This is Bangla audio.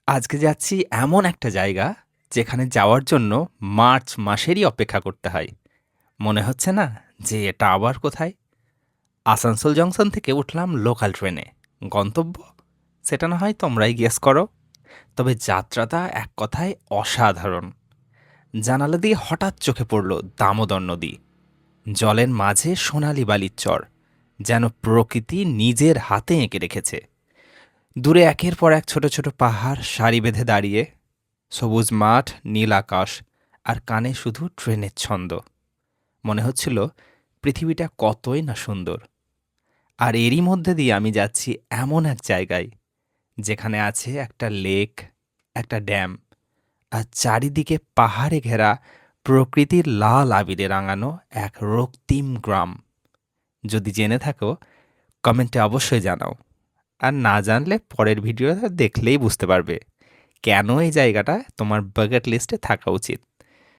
আজকে যাচ্ছি এমন একটা জায়গা যেখানে যাওয়ার জন্য মার্চ মাসেরই অপেক্ষা করতে হয়। মনে হচ্ছে না যে এটা আবার কোথায়? আসানসোল জংশন থেকে উঠলাম লোকাল ট্রেনে। গন্তব্য? সেটা না হয় তোমরাই গেস করো। তবে যাত্রাটা এক কথায় অসাধারণ। জানালা দিয়ে হঠাৎ চোখে পড়ল দামোদর নদী। জলের মাঝে সোনালি বালির চর, যেন প্রকৃতি নিজের হাতে এঁকে রেখেছে। দূরে একের পর এক ছোট ছোট পাহাড় সারি বেঁধে দাঁড়িয়ে, সবুজ মাঠ, নীল আকাশ, আর কানে শুধু ট্রেনের ছন্দ। মনে হচ্ছিল পৃথিবীটা কতই না সুন্দর। আর এরই মধ্যে দিয়ে আমি যাচ্ছি এমন এক জায়গায় যেখানে আছে একটা লেক, একটা ড্যাম, আর চারিদিকে পাহাড়ে ঘেরা প্রকৃতির লাল আবিরে রাঙানো এক রক্তিম গ্রাম। যদি জেনে থাকো, কমেন্টে অবশ্যই জানাও। আর না জানলে পরের ভিডিওটা দেখলেই বুঝতে পারবে কেন এই জায়গাটা তোমার বাকেট লিস্টে থাকা উচিত।